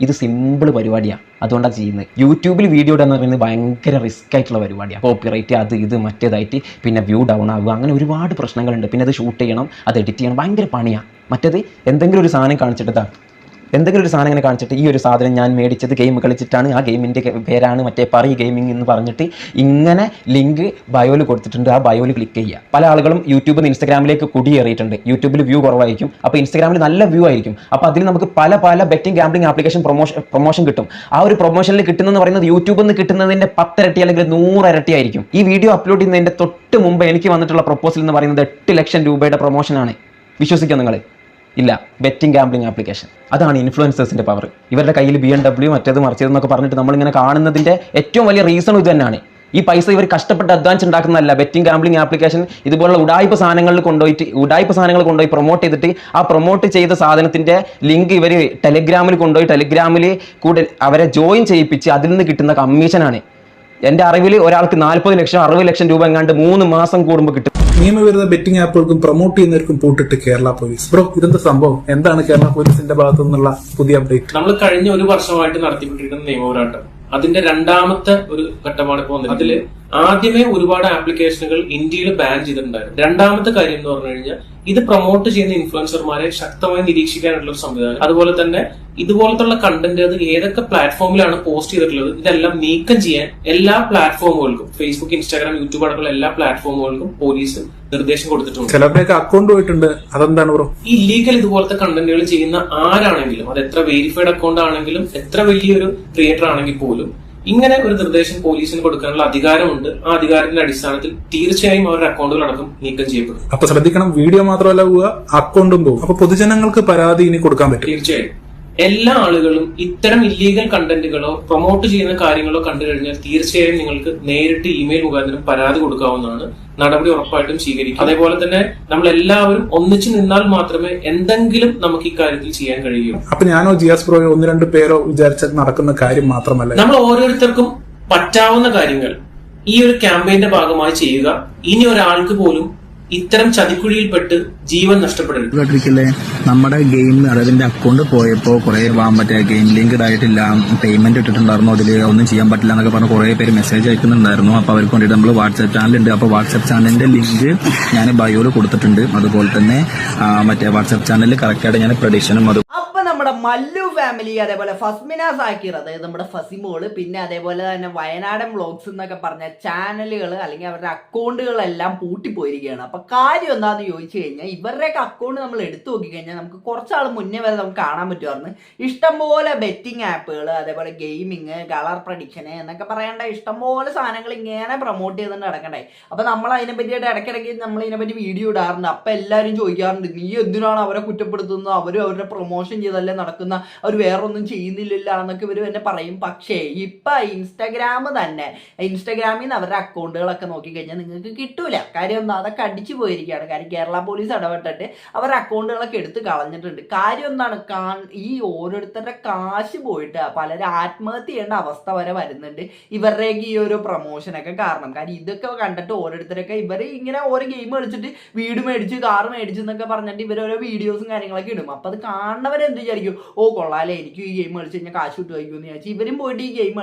ഇത് സിമ്പിൾ പരിപാടിയാണ്, അതുകൊണ്ടാണ് ചെയ്യുന്നത്. യൂട്യൂബിൽ വീഡിയോ ഇടുക എന്ന് പറയുന്നത് ഭയങ്കര റിസ്ക് ആയിട്ടുള്ള പരിപാടിയാണ്. കോപ്പിറൈറ്റ് അത് ഇത് മറ്റേതായിട്ട് പിന്നെ വ്യൂ ഡൗൺ ആവുക, അങ്ങനെ ഒരുപാട് പ്രശ്നങ്ങളുണ്ട്. പിന്നെ അത് ഷൂട്ട് ചെയ്യണം, അത് എഡിറ്റ് ചെയ്യണം, ഭയങ്കര പണിയാണ്. മറ്റേത് എന്തെങ്കിലും ഒരു സാധനം കാണിച്ചിട്ട് എന്തെങ്കിലും ഒരു സാധനം ഇങ്ങനെ കാണിച്ചിട്ട് ഈ ഒരു സാധനം ഞാൻ മേടിച്ചത് ഗെയിം കളിച്ചിട്ടാണ്, ആ ഗെയിമിൻ്റെ പേരാണ് മറ്റേ പറയി ഗെയിമിംഗ് എന്ന് പറഞ്ഞിട്ട് ഇങ്ങനെ ലിങ്ക് ബയോയിൽ കൊടുത്തിട്ടുണ്ട്. ആ ബയോയിൽ ക്ലിക്ക് ചെയ്യുക. പല ആളുകളും യൂട്യൂബിൽ നിന്ന് ഇൻസ്റ്റാഗ്രാമിലേക്ക് കുടിയേറിയിട്ടുണ്ട്. യൂട്യൂബിൽ വ്യൂ കുറവായിരിക്കും, അപ്പോൾ ഇൻസ്റ്റാഗ്രാമിൽ നല്ല വ്യൂ ആയിരിക്കും. അപ്പോൾ അതിൽ നമുക്ക് പല ബെറ്റിംഗ് ഗാംബ്ലിംഗ് ആപ്ലിക്കേഷൻ പ്രൊമോഷൻ കിട്ടും. ആ ഒരു പ്രൊമോഷനിൽ കിട്ടുന്നതെന്ന് പറയുന്നത് യൂട്യൂബിൽ നിന്ന് കിട്ടുന്നതിൻ്റെ 10 ഇരട്ടി അല്ലെങ്കിൽ 100 ഇരട്ടി ആയിരിക്കും. ഈ വീഡിയോ അപ്ലോഡ് ചെയ്യുന്നതിൻ്റെ തൊട്ട് മുമ്പ് എനിക്ക് വന്നിട്ടുള്ള പ്രൊപ്പോസൽ എന്ന് പറയുന്നത് 8 ലക്ഷം രൂപയുടെ പ്രൊമോഷനാണ്. വിശ്വസിക്കുക നിങ്ങൾ? ഇല്ല. Betting gambling application. അതാണ് ഇൻഫ്ലുവൻസേഴ്സിൻ്റെ പവർ. ഇവരുടെ കയ്യിൽ BMW മറ്റേത് മറിച്ചതെന്നൊക്കെ പറഞ്ഞിട്ട് നമ്മളിങ്ങനെ കാണുന്നതിൻ്റെ ഏറ്റവും വലിയ റീസൺ ഇത് തന്നെയാണ്. ഈ പൈസ ഇവർ കഷ്ടപ്പെട്ട് അധ്വാനിച്ച് ഉണ്ടാക്കുന്നതല്ല. ബെറ്റിംഗ് ഗാംബ്ലിംഗ് ആപ്ലിക്കേഷൻ ഇതുപോലുള്ള ഉടായ്പ സാധനങ്ങൾ കൊണ്ടുപോയി പ്രൊമോട്ട് ചെയ്തിട്ട് ആ പ്രൊമോട്ട് ചെയ്ത സാധനത്തിൻ്റെ ലിങ്ക് ഇവർ ടെലിഗ്രാമിൽ കൊണ്ടുപോയി ടെലിഗ്രാമിൽ കൂടെ അവരെ ജോയിൻ ചെയ്യിപ്പിച്ച് അതിൽ നിന്ന് കിട്ടുന്ന കമ്മീഷനാണ്. എൻ്റെ അറിവിൽ ഒരാൾക്ക് 40 ലക്ഷം 60 ലക്ഷം രൂപ എങ്ങാണ്ട് 3 മാസം കൂടുമ്പോൾ കിട്ടും. നിയമവിരുദ്ധ ബെറ്റിംഗ് ആപ്പുകൾക്കും പ്രൊമോട്ട് ചെയ്യുന്നവർക്കും പൂട്ടിട്ട് കേരള പോലീസ്. ബ്രോ, ഇതെന്താ സംഭവം? എന്താണ് കേരള പോലീസിന്റെ ഭാഗത്തു നിന്നുള്ള പുതിയ അപ്ഡേറ്റ്? നമ്മൾ കഴിഞ്ഞ ഒരു വർഷമായിട്ട് നടത്തിക്കൊണ്ടിരിക്കുന്ന നിയമപോരാട്ടം അതിന്റെ രണ്ടാമത്തെ ഒരു ഘട്ടമാണ് ഇപ്പോൾ വന്നത്. അതില് ആദ്യമേ ഒരുപാട് ആപ്ലിക്കേഷനുകൾ ഇന്ത്യയിൽ ബാൻ ചെയ്തിട്ടുണ്ടായിരുന്നു. രണ്ടാമത്തെ കാര്യം എന്ന് പറഞ്ഞു കഴിഞ്ഞാൽ ഇത് പ്രൊമോട്ട് ചെയ്യുന്ന ഇൻഫ്ലുവൻസർമാരെ ശക്തമായി നിരീക്ഷിക്കാനുള്ള ഒരു സംവിധാനം, അതുപോലെ തന്നെ ഇതുപോലത്തുള്ള കണ്ടന്റ് അത് ഏതൊക്കെ പ്ലാറ്റ്ഫോമിലാണ് പോസ്റ്റ് ചെയ്തിട്ടുള്ളത് ഇതെല്ലാം നീക്കം ചെയ്യാൻ എല്ലാ പ്ലാറ്റ്ഫോമുകൾക്കും ഫേസ്ബുക്ക്, ഇൻസ്റ്റാഗ്രാം, യൂട്യൂബ് അടക്കമുള്ള എല്ലാ പ്ലാറ്റ്ഫോമുകൾക്കും പോലീസ് നിർദ്ദേശം കൊടുത്തിട്ടുണ്ട്. ചിലരുടെയൊക്കെ അക്കൗണ്ട് പോയിട്ടുണ്ട്. അതെന്താണ് ബ്രോ? ഈ ഇല്ലീഗൽ ഇതുപോലത്തെ കണ്ടന്റുകൾ ചെയ്യുന്ന ആരാണെങ്കിലും, അത് എത്ര വെരിഫൈഡ് അക്കൗണ്ട് ആണെങ്കിലും എത്ര വലിയൊരു ക്രിയേറ്റർ ആണെങ്കിൽ പോലും ഇങ്ങനെ ഒരു നിർദ്ദേശം പോലീസിന് കൊടുക്കാനുള്ള അധികാരമുണ്ട്. ആ അധികാരത്തിന്റെ അടിസ്ഥാനത്തിൽ തീർച്ചയായും അവരുടെ അക്കൗണ്ടുകൾ അടക്കം നീക്കം ചെയ്യപ്പെടും. അപ്പൊ ശ്രദ്ധിക്കണം, വീഡിയോ മാത്രമല്ല പോവുക, അക്കൗണ്ടും പോകും. അപ്പൊ പൊതുജനങ്ങൾക്ക് പരാതി ഇനി കൊടുക്കാൻ പറ്റും? തീർച്ചയായും എല്ലാ ആളുകളും ഇത്തരം ഇല്ലീഗൽ കണ്ടന്റുകളോ പ്രൊമോട്ട് ചെയ്യുന്ന കാര്യങ്ങളോ കണ്ടു കഴിഞ്ഞാൽ തീർച്ചയായും നിങ്ങൾക്ക് നേരിട്ട് ഇമെയിൽ മുഖാന്തരം പരാതി കൊടുക്കാവുന്നതാണ്. നടപടി ഉറപ്പായിട്ടും സ്വീകരിക്കും. അതേപോലെ തന്നെ നമ്മൾ എല്ലാവരും ഒന്നിച്ചു നിന്നാൽ മാത്രമേ എന്തെങ്കിലും നമുക്ക് ഈ കാര്യത്തിൽ ചെയ്യാൻ കഴിയൂ. അപ്പൊ ഞാനോ ജിയാസ് ബ്രോയോ 1-2 പേരോ വിചാരിച്ചാൽ നടക്കുന്ന കാര്യം മാത്രമല്ല, നമ്മൾ ഓരോരുത്തർക്കും പറ്റാവുന്ന കാര്യങ്ങൾ ഈ ഒരു ക്യാമ്പയിന്റെ ഭാഗമായി ചെയ്യുക. ഇനി ഒരാൾക്ക് പോലും ഇത്തരം ചതിക്കുഴിയിൽപ്പെട്ട് ജീവൻ നഷ്ടപ്പെടരുത്. നമ്മുടെ ഗെയിം അതായത് അക്കൗണ്ട് പോയപ്പോ കുറെ മറ്റേ ഗെയിം ലിങ്ക് ഇതായിട്ടില്ല, പേയ്മെന്റ് ഇട്ടിട്ടുണ്ടായിരുന്നു, അതിൽ ഒന്നും ചെയ്യാൻ പറ്റില്ല എന്നൊക്കെ പറഞ്ഞ് കുറെ പേര് മെസ്സേജ് അയക്കുന്നുണ്ടായിരുന്നു. അപ്പൊ അവർക്ക് വേണ്ടിയിട്ട് നമ്മൾ വാട്സ്ആപ്പ് ചാനലുണ്ട്. അപ്പൊ വാട്സ്ആപ്പ് ചാനലിന്റെ ലിങ്ക് ഞാൻ ബയോയിൽ കൊടുത്തിട്ടുണ്ട്. അതുപോലെ തന്നെ മറ്റേ വാട്സ്ആപ്പ് ചാനലിൽ കറക്റ്റായിട്ട് ഞാൻ പ്രഡിക്ഷനും നമ്മുടെ മല്ലു ഫാമിലി, അതേപോലെ ഫസ്മിന സാക്കിർ, അതായത് നമ്മുടെ ഫസിമോള്, പിന്നെ അതേപോലെ തന്നെ വയനാടൻ വ്ളോഗ്സ് എന്നൊക്കെ പറഞ്ഞ ചാനലുകൾ അല്ലെങ്കിൽ അവരുടെ അക്കൗണ്ടുകളെല്ലാം പൂട്ടിപ്പോയിരിക്കുകയാണ്. അപ്പൊ കാര്യം എന്താന്ന് ചോദിച്ചു കഴിഞ്ഞാൽ ഇവരുടെയൊക്കെ അക്കൗണ്ട് നമ്മൾ എടുത്തു നോക്കിക്കഴിഞ്ഞാൽ നമുക്ക് കുറച്ചാൾ മുന്നേ വരെ നമുക്ക് കാണാൻ പറ്റുമായിരുന്നു ഇഷ്ടംപോലെ ബെറ്റിംഗ് ആപ്പുകൾ, അതേപോലെ ഗെയിമിങ്, കളർ പ്രഡിക്ഷന് എന്നൊക്കെ പറയേണ്ട ഇഷ്ടംപോലെ സാധനങ്ങൾ ഇങ്ങനെ പ്രൊമോട്ട് ചെയ്തുകൊണ്ട് നടക്കണ്ടേ. അപ്പൊ നമ്മൾ അതിനെ പറ്റിയിട്ട് ഇടയ്ക്കിടയ്ക്ക് നമ്മൾ ഇതിനെപ്പറ്റി വീഡിയോ ഇടാറുണ്ട്. അപ്പൊ എല്ലാവരും ചോദിക്കാറുണ്ട്, നീ എന്തിനാണ് അവരെ കുറ്റപ്പെടുത്തുന്നത്, അവരുടെ പ്രൊമോഷൻ ചെയ്തല്ലേ നടക്കുന്ന, അവർ വേറൊന്നും ചെയ്യുന്നില്ല എന്നൊക്കെ ഇവർ തന്നെ പറയും. പക്ഷേ ഇപ്പൊ ഇൻസ്റ്റാഗ്രാമിൽ നിന്ന് അവരുടെ അക്കൗണ്ടുകളൊക്കെ നോക്കിക്കഴിഞ്ഞാൽ നിങ്ങൾക്ക് കിട്ടൂല. കാര്യം എന്താ, അതൊക്കെ അടിച്ചു പോയിരിക്കുകയാണ്. കാര്യം കേരള പോലീസ് ഇടപെട്ടിട്ട് അവരുടെ അക്കൗണ്ടുകളൊക്കെ എടുത്ത് കളഞ്ഞിട്ടുണ്ട്. കാര്യം എന്താണ്, ഈ ഓരോരുത്തരുടെ കാശ് പോയിട്ട് പലരും ആത്മഹത്യ ചെയ്യേണ്ട അവസ്ഥ വരെ വരുന്നുണ്ട് ഇവരുടെയൊക്കെ ഈ ഒരു പ്രൊമോഷനൊക്കെ കാരണം. കാര്യം ഇതൊക്കെ കണ്ടിട്ട് ഓരോരുത്തരൊക്കെ ഇവർ ഇങ്ങനെ ഓരോ ഗെയിം കളിച്ചിട്ട് വീട് മേടിച്ച് കാറ് മേടിച്ചു എന്നൊക്കെ പറഞ്ഞിട്ട് ഇവരോരോ വീഡിയോസും കാര്യങ്ങളൊക്കെ ഇടും. അപ്പൊ അത് കാണുന്നവരെന്ത് വിചാരിക്കും, ഓ കൊള്ളാലേ, എനിക്ക് ഈ ഗെയിം കളിച്ച് കഴിഞ്ഞാൽ കാശ് കിട്ടുമായിരിക്കും എന്ന് വിചാരിച്ചു ഇവരും പോയിട്ട് ഈ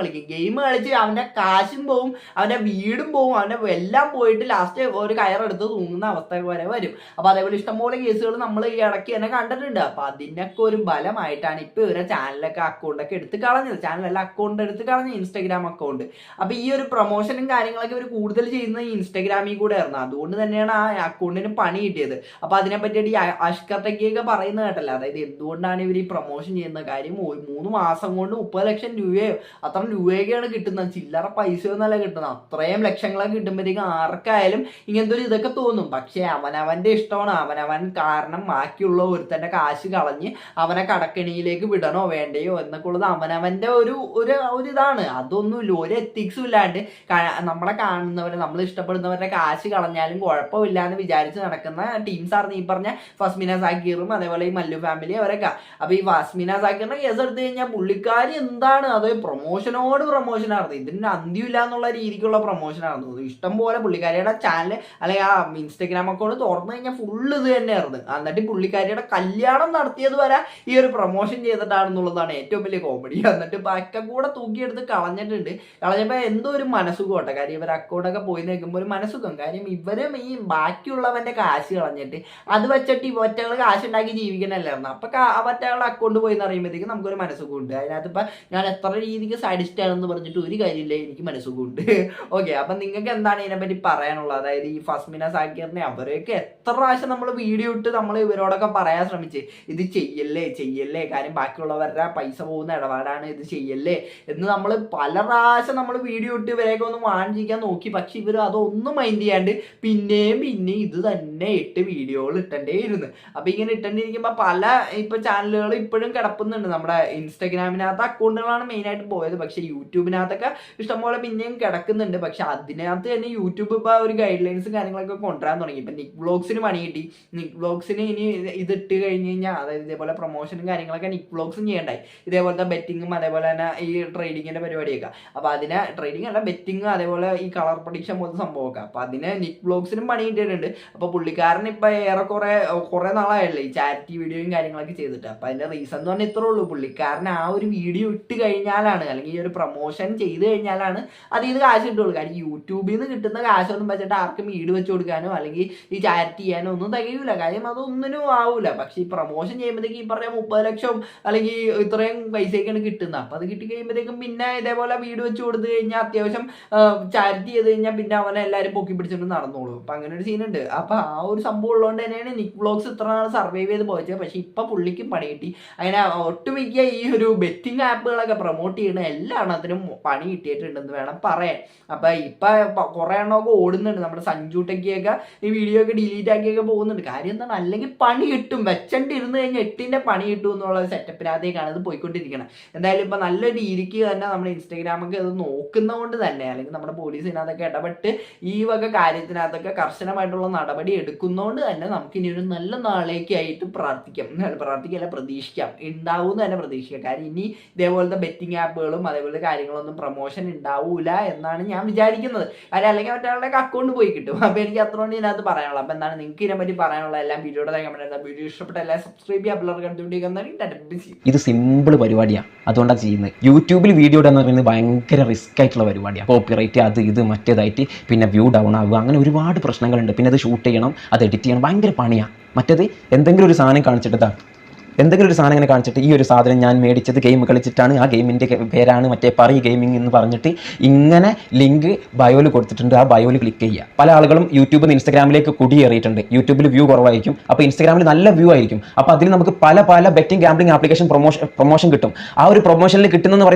ഗെയിം കളിച്ച് അവന്റെ കാശും പോവും, അവന്റെ വീടും പോവും, അവന്റെ എല്ലാം പോയിട്ട് ലാസ്റ്റ് ഒരു കയറെടുത്ത് തൂങ്ങുന്ന അവസ്ഥ വരെ വരും. അപ്പൊ അതേപോലെ ഇഷ്ടംപോലെ കേസുകൾ നമ്മൾ ഈ ഇടയ്ക്ക് തന്നെ കണ്ടിട്ടുണ്ട്. അപ്പൊ അതിനൊക്കെ ഒരു ബലമായിട്ടാണ് ഇപ്പൊ ഇവരെ ചാനലൊക്കെ അക്കൗണ്ടൊക്കെ എടുത്ത് കളഞ്ഞത്. ചാനലെല്ലാം അക്കൗണ്ട് എടുത്ത് കളഞ്ഞ ഇൻസ്റ്റാഗ്രാം അക്കൗണ്ട്. അപ്പൊ ഈ ഒരു പ്രൊമോഷനും കാര്യങ്ങളൊക്കെ ഇവർ കൂടുതൽ ചെയ്യുന്നത് ഇൻസ്റ്റാഗ്രാമിൽ കൂടെ ആയിരുന്നു. അതുകൊണ്ട് തന്നെയാണ് ആ അക്കൗണ്ടിന് പണി കിട്ടിയത്. അപ്പൊ അതിനെ പറ്റിയിട്ട് ഈ അഷ്കർ ടെക്കിയൊക്കെ പറയുന്നത് കേട്ടല്ലോ, അതായത് എന്തുകൊണ്ടാണ് ഇവർ ഈ പ്രൊമോഷൻ ചെയ്യുന്ന കാര്യം, 3 മാസം കൊണ്ട് 30 ലക്ഷം രൂപയോ അത്ര രൂപയൊക്കെയാണ് കിട്ടുന്നത്, ചില്ലറ പൈസയൊന്നല്ല കിട്ടുന്നത്. അത്രയും ലക്ഷങ്ങളൊക്കെ കിട്ടുമ്പോഴത്തേക്കും ആർക്കായാലും ഇങ്ങനത്തെ ഒരു ഇതൊക്കെ തോന്നും. പക്ഷെ അവനവന്റെ ഇഷ്ടമാണ്, അവനവൻ കാരണം ബാക്കിയുള്ള ഒരുത്തന്റെ കാശ് കളഞ്ഞ് അവനെ കടക്കണിയിലേക്ക് വിടണോ വേണ്ടയോ എന്നൊക്കെ ഉള്ളത് അവനവന്റെ ഒരു ഇതാണ്. അതൊന്നുമില്ല, ഒരു എത്തിക്സും ഇല്ലാണ്ട് നമ്മളെ കാണുന്നവരെ, നമ്മൾ ഇഷ്ടപ്പെടുന്നവരുടെ കാശ് കളഞ്ഞാലും കുഴപ്പമില്ല എന്ന് വിചാരിച്ച് നടക്കുന്ന ടീംസാണ് ഈ പറഞ്ഞ ഫസ്മിന സാക്കിറും അതേപോലെ ഈ മല്ലു ഫാമിലി അവരൊക്കെ. അപ്പൊ ഈ ഫാസ്മിന സാക്കിറിന്റെ കേസ് എടുത്തു കഴിഞ്ഞാൽ പുള്ളിക്കാരി എന്താണ് അത് പ്രൊമോഷനോട് പ്രൊമോഷനായിരുന്നു, ഇതിന്റെ അന്ത്യമില്ല എന്നുള്ള രീതിക്കുള്ള പ്രൊമോഷനായിരുന്നു. ഇഷ്ടം പോലെ പുള്ളിക്കാരിയുടെ ചാനൽ അല്ലെങ്കിൽ ആ ഇൻസ്റ്റഗ്രാം അക്കൗണ്ട് തുറന്നു കഴിഞ്ഞാൽ ഫുള്ള് ഇത് തന്നെയായിരുന്നു. എന്നിട്ട് പുള്ളിക്കാരിയുടെ കല്യാണം നടത്തിയത് വരെ ഈ ഒരു പ്രൊമോഷൻ ചെയ്തിട്ടാണെന്നുള്ളതാണ് ഏറ്റവും വലിയ കോമഡി. എന്നിട്ട് ഒക്കെ കൂടെ തൂക്കിയെടുത്ത് കളഞ്ഞിട്ടുണ്ട്. കളഞ്ഞപ്പോൾ എന്തോ ഒരു മനസ്സുഖം കേട്ടോ. കാര്യം ഇവർ അക്കൗണ്ടൊക്കെ പോയി നിൽക്കുമ്പോൾ ഒരു മനസ്സുഖം. കാര്യം ഇവരും ഈ ബാക്കിയുള്ളവന്റെ കാശ് കളഞ്ഞിട്ട് അത് വെച്ചിട്ട് ഈ ഒറ്റകൾ കാശ് ഉണ്ടാക്കി ജീവിക്കണല്ലായിരുന്നു. അപ്പൊ ഒറ്റകളുടെ അക്കൗണ്ട് പോയി എന്ന് പറയുമ്പോഴത്തേക്കും നമുക്കൊരു മനസ്സുഖമുണ്ട്. അതിനകത്ത് ഇപ്പൊ ഞാൻ എത്ര രീതിക്ക് സാഡിസ്റ്റ് ആണെന്ന് പറഞ്ഞിട്ട് ഒരു കാര്യമില്ല, എനിക്ക് മനസ്സുഖമുണ്ട്. ഓക്കെ, അപ്പൊ നിങ്ങൾക്ക് എന്താണ് ഇതിനെപ്പറ്റി പറയാനുള്ളത്? അതായത് ഈ ഫസ്മിന സാക്കിറിനെ അവരെയൊക്കെ എത്ര പ്രാവശ്യം നമ്മൾ വീഡിയോ ഇട്ട് നമ്മൾ ഇവരോടൊക്കെ പറയാൻ ശ്രമിച്ച് ഇത് ചെയ്യല്ലേ, കാര്യം ബാക്കിയുള്ളവരുടെ പൈസ പോകുന്ന ഇടപാടാണ്, ഇത് ചെയ്യല്ലേ എന്ന് നമ്മൾ പല പ്രാവശ്യം നമ്മൾ വീഡിയോ ഇട്ട് ഇവരെയൊക്കെ ഒന്ന് വാങ്ങിക്കാൻ നോക്കി. പക്ഷെ ഇവർ അതൊന്നും മൈൻഡ് ചെയ്യാണ്ട് പിന്നെയും ഇത് തന്നെ ഇട്ട് വീഡിയോകൾ ഇട്ടേ ഇരുന്ന്. അപ്പൊ ഇങ്ങനെ ഇട്ടേണ്ടിരിക്കുമ്പോ പല ഇപ്പൊ ചാനലുകൾ ഇപ്പോഴും കിടപ്പുന്നുണ്ട്. നമ്മുടെ ഇൻസ്റ്റഗ്രാമിനകത്ത് അക്കൗണ്ടുകളാണ് മെയിൻ ആയിട്ട് പോയത്. പക്ഷെ യൂട്യൂബിനകത്തൊക്കെ ഇഷ്ടംപോലെ പിന്നെയും കിടക്കുന്നുണ്ട്. പക്ഷെ അതിനകത്ത് തന്നെ യൂട്യൂബ് ഇപ്പൊ ഒരു ഗൈഡ് ലൈൻസും കാര്യങ്ങളൊക്കെ കൊണ്ടുവരാൻ തുടങ്ങി. ഇപ്പൊ നിക് വ്ലോഗ്സിന് പണി കിട്ടി. നിക് വ്ലോഗ്സിന് ഇനി ഇത് ഇട്ട് കഴിഞ്ഞ് കഴിഞ്ഞാൽ, അതായത് ഇതേപോലെ പ്രൊമോഷനും കാര്യങ്ങളൊക്കെ നിക് വ്ലോഗ്സും ചെയ്യണ്ടായി. ഇതേപോലത്തെ ബെറ്റിങ്ങും അതേപോലെ തന്നെ ഈ ട്രേഡിങ്ങിന്റെ പരിപാടിയൊക്കെ. അപ്പൊ അതിന് ട്രേഡിങ് അല്ല, ബെറ്റിങ് അതേപോലെ ഈ കളർ പ്രഡിക്ഷൻ പോലത്തെ സംഭവമൊക്കെ. അപ്പൊ അതിന് നിക് വ്ലോഗ്സിനും പണി കിട്ടിയിട്ടുണ്ട്. അപ്പൊ പുള്ളിക്കാരൻ ഇപ്പൊ കുറെ നാളായല്ലേ ഈ ചാരിറ്റി വീഡിയോയും കാര്യങ്ങളൊക്കെ ചെയ്തിട്ട്. അപ്പൊ അതിന്റെ റീസൺ എന്ന് പറഞ്ഞാൽ ഇത്രേ ഉള്ളൂ. പുള്ളിക്കാരൻ ആ ഒരു വീഡിയോ ഇട്ട് കഴിഞ്ഞാലാണ്, അല്ലെങ്കിൽ ഈ ഒരു പ്രൊമോഷൻ ചെയ്ത് കഴിഞ്ഞാലാണ് അതിൽ നിന്ന് കാശ് കിട്ടുള്ളൂ. കാര്യം യൂട്യൂബിൽ നിന്ന് കിട്ടുന്ന കാശൊന്നും വെച്ചിട്ട് ആർക്കും വീട് വെച്ച് കൊടുക്കാനോ അല്ലെങ്കിൽ ഈ ചാരിറ്റി ചെയ്യാനോ ഒന്നും തികയൂല. കാര്യം അതൊന്നിനും ആവൂല. പക്ഷെ ഈ പ്രൊമോഷൻ ചെയ്യുമ്പോഴത്തേക്ക് ഈ പറഞ്ഞ 30 ലക്ഷം അല്ലെങ്കിൽ ഇത്രയും പൈസയൊക്കെയാണ് കിട്ടുന്നത്. അപ്പൊ അത് കിട്ടി കഴിയുമ്പോഴത്തേക്കും പിന്നെ ഇതേപോലെ വീട് വെച്ച് കൊടുത്തു കഴിഞ്ഞാൽ അത്യാവശ്യം ചാരിറ്റി ചെയ്ത് കഴിഞ്ഞാൽ പിന്നെ അവനെ എല്ലാവരും പൊക്കി പിടിച്ചിട്ട് നടന്നോളൂ. അപ്പൊ അങ്ങനെ ഒരു സീനുണ്ട്. അപ്പൊ ആ ഒരു സംഭവം ഉള്ളതുകൊണ്ട് തന്നെയാണ് നിക് വ്ലോഗ്സ് ഇത്ര നാൾ സർവൈവ് ചെയ്ത് പോയത്. പക്ഷെ ഇപ്പൊ പുള്ളിക്കും പണി കിട്ടി. അങ്ങനെ ഒട്ടുമിക്ക ഈ ഒരു ബെറ്റിംഗ് ആപ്പുകളൊക്കെ പ്രൊമോട്ട് ചെയ്യുന്ന എല്ലാ എണ്ണത്തിനും പണി കിട്ടിയിട്ടുണ്ടെന്ന് വേണം പറയാൻ. അപ്പൊ ഇപ്പൊ കുറെ എണ്ണമൊക്കെ ഓടുന്നുണ്ട്. നമ്മുടെ സഞ്ജു ടെക്കിയൊക്കെ ഈ വീഡിയോ ഒക്കെ ഡിലീറ്റ് ആക്കിയൊക്കെ പോകുന്നുണ്ട്. കാര്യം എന്താണ്, അല്ലെങ്കിൽ പണി കിട്ടും, വെച്ചണ്ട് ഇരുന്ന് കഴിഞ്ഞാൽ 8ന്റെ പണി കിട്ടും എന്നുള്ള സെറ്റപ്പിനകത്തേക്കാണ് ഇത് പോയിക്കൊണ്ടിരിക്കുന്നത്. എന്തായാലും ഇപ്പൊ നല്ല രീതിക്ക് തന്നെ നമ്മുടെ ഇൻസ്റ്റഗ്രാമൊക്കെ ഇത് നോക്കുന്നതുകൊണ്ട് തന്നെ, അല്ലെങ്കിൽ നമ്മുടെ പോലീസിനകത്തൊക്കെ ഇടപെട്ട് ഈ വക കാര്യത്തിനകത്തൊക്കെ കർശനമായിട്ടുള്ള നടപടി എടുക്കുന്നതുകൊണ്ട് തന്നെ നമുക്ക് ഇനി ഒരു നല്ല നാളേക്കായിട്ട് പ്രതീക്ഷിക്കാം, ഉണ്ടാവും തന്നെ പ്രതീക്ഷിക്കാം. കാര്യം ഇനി ഇതേപോലത്തെ ബെറ്റിംഗ് ആപ്പുകളും അതേപോലത്തെ കാര്യങ്ങളൊന്നും പ്രൊമോഷൻ ഉണ്ടാവൂല എന്നാണ് ഞാൻ വിചാരിക്കുന്നത്. കാര്യം അല്ലെങ്കിൽ മറ്റൊരാളുടെ അക്കൗണ്ട് പോയി കിട്ടും. അപ്പൊ എനിക്ക് അത്രകൊണ്ട് ഇതിനകത്ത് പറയാനുള്ളത്. അപ്പൊ എന്താണ് നിങ്ങൾക്ക് ഇതിനെപ്പറ്റി പറയാനുള്ള എല്ലാം വീഡിയോയുടെ കമന്റ്, വീഡിയോ ഇഷ്ടപ്പെട്ട എല്ലാം സബ്സ്ക്രൈബ് ചെയ്യുക, പിള്ളേർക്ക് കണ്ടുപിടിക്കുക. ഇത് സിമ്പിൾ പരിപാടിയാണ്, അതുകൊണ്ടാണ് ചെയ്യുന്നത്. യൂട്യൂബിൽ വീഡിയോ ഇടുക എന്ന് പറയുന്നത് ഭയങ്കര റിസ്ക് ആയിട്ടുള്ള പരിപാടിയാണ്. കോപ്പിറൈറ്റ് അത് ഇത് മറ്റേതായിട്ട് പിന്നെ വ്യൂ ഡൗൺ ആവുക, അങ്ങനെ ഒരുപാട് പ്രശ്നങ്ങളുണ്ട്. പിന്നെ അത് ഷൂട്ട് ചെയ്യണം, അത് എഡിറ്റ് ചെയ്യണം, ഭയങ്കര പണിയാണ്. മറ്റേത് എന്തെങ്കിലും ഒരു സാധനം കാണിച്ചിട്ട് ഇങ്ങനെ കാണിച്ചിട്ട് ഈ ഒരു സാധനം ഞാൻ മേടിച്ചത് ഗെയിം കളിച്ചിട്ടാണ്, ആ ഗെയിമിൻ്റെ പേരാണ് മറ്റേ പറയ് ഗെയിമിംഗ് എന്ന് പറഞ്ഞിട്ട് ഇങ്ങനെ ലിങ്ക് ബയോയിൽ കൊടുത്തിട്ടുണ്ട്. ആ ബയോയിൽ ക്ലിക്ക് ചെയ്യുക. പല ആളുകളും യൂട്യൂബിൽ നിന്ന് ഇൻസ്റ്റാഗ്രാമിലേക്ക് കുടിയേറിയിട്ടുണ്ട്. യൂട്യൂബിൽ വ്യൂ കുറവായിരിക്കും, അപ്പോൾ ഇൻസ്റ്റാഗ്രാമിൽ നല്ല വ്യൂ ആയിരിക്കും. അപ്പോൾ അതിൽ നമുക്ക് പല ബെറ്റിംഗ് ഗാംബ്ലിംഗ് ആപ്ലിക്കേഷൻ പ്രൊമോഷൻ കിട്ടും. ആ ഒരു പ്രൊമോഷനിൽ കിട്ടുന്നതെന്ന്